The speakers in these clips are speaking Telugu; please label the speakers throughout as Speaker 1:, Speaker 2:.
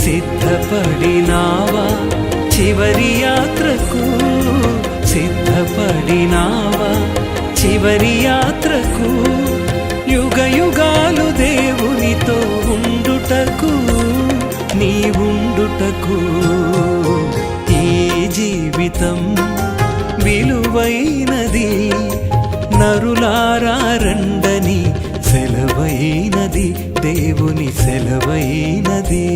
Speaker 1: సిద్ధపడినావా చివరి యాత్రకు? సిద్ధపడినావా చివరి యాత్రకు? యుగ యుగాలు దేవునితో ఉండుటకు, నీవుండుటకు. ఈ జీవితం విలువైనది, నరులారా రండని సెలవైనది, దేవుని సెలవైనది.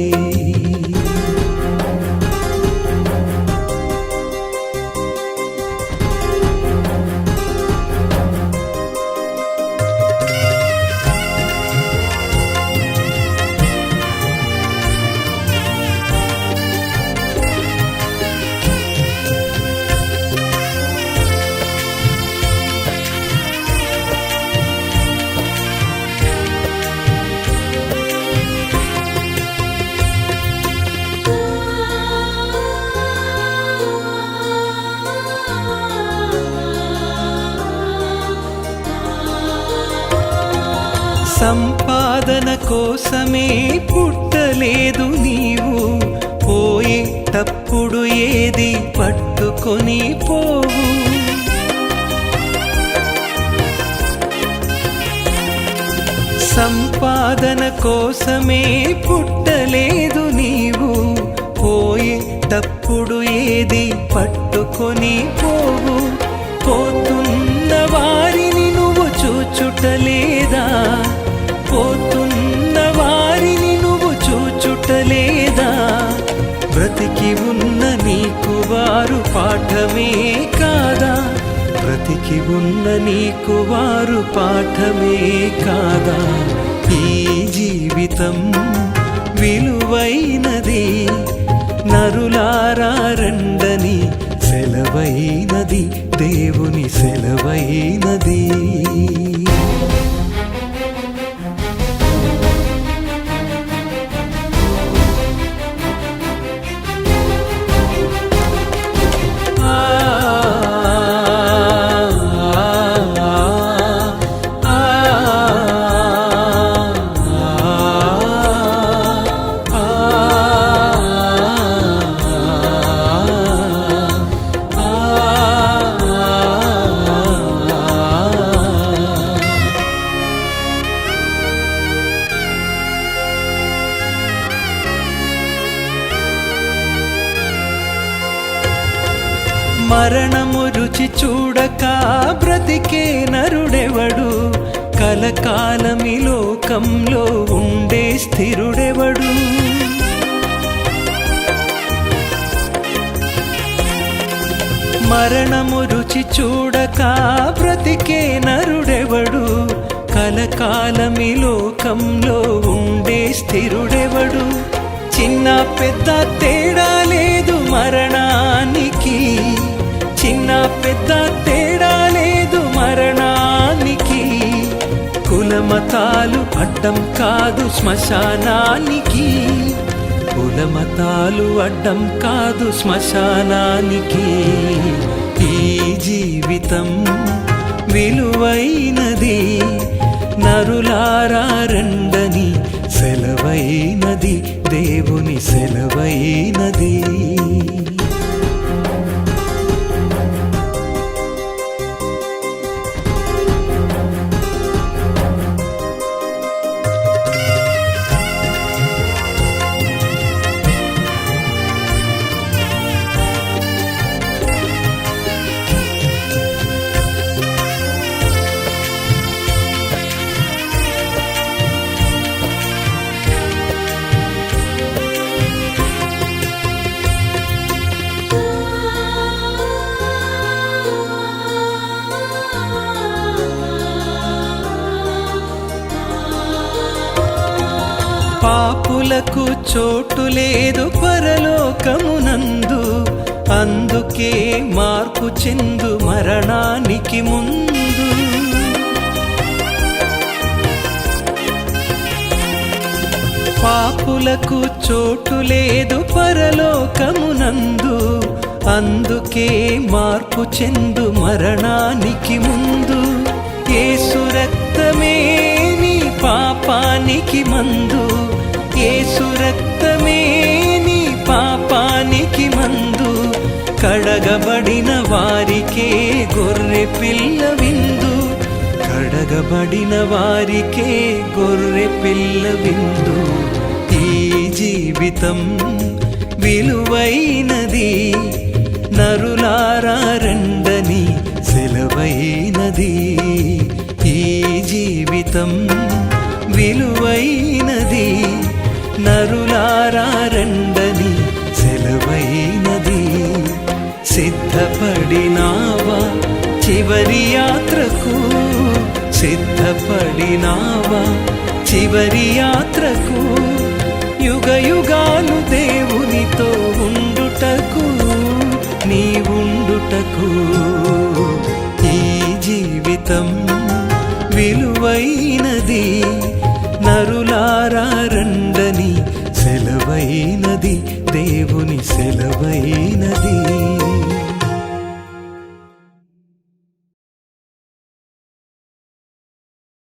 Speaker 1: సంపాదన కోసమే పుట్టలేదు నీవు, పోయేటప్పుడు ఏది పట్టుకొని పోవు. సంపాదన కోసమే పుట్టలేదు నీవు, పోయేటప్పుడు ఏది పట్టుకొని పోవు. పోతున్న వారిని నువ్వు చూచుటలేదా? పోతున్న వారిని నువ్వు చూచుటలేదా? బ్రతికి ఉన్న నీకు వారు పాఠమే కాదా? బ్రతికి ఉన్న నీకు వారు పాఠమే కాదా? ఈ జీవితం విలువైనది, నరులారా రండని సెలవైనది, దేవుని సెలవైనది. మరణము రుచి చూడక బ్రతికే నరుడెవడు? కలకాలమి లోకంలో ఉండే స్థిరుడెవడు? మరణము రుచి చూడక బ్రతికే నరుడెవడు? కలకాలమి లోకంలో ఉండే స్థిరుడెవడు? చిన్న పెద్ద తేడా లేదు మరణానికి, చిన్న పెద్ద తేడా లేదు మరణానికి. కులమతాలు అడ్డం కాదు శ్మశానానికి, కులమతాలు అడ్డం కాదు శ్మశానానికి. ఈ జీవితం విలువైనది, నరులారా రండని సెలవైనది, దేవుని సెలవైనది. పాపులకు చోటు లేదు పరలోకమునందు, అందుకే మార్పు చెందు మరణానికి ముందు. పాపులకు చోటు లేదు పరలోకమునందు, అందుకే మార్పు చెందు మరణానికి ముందు. యేసు రక్తమే నీ పాపానికి మందు, యేసు రక్తమే నీ పాపానికి మందు, కడగబడిన వారికే గొర్రె పిల్ల విందు, కడగబడిన వారికే గొర్రె పిల్ల విందు. ఈ జీవితం విలువైనది, నరులారా రండని సెలవైనది. ఈ జీవితం విలువైనది, నరులారా రండని సెలవైనది. సిద్ధపడినావా చివరి యాత్రకు, సిద్ధపడినావా చివరి యాత్రకు, యుగ యుగాలు దేవునితో ఉండుటకు, నీవుండుటకు. ఈ జీవితం విలువైనది, నరులారా రండని సెలవైనది, దేవుని సెలవైనది.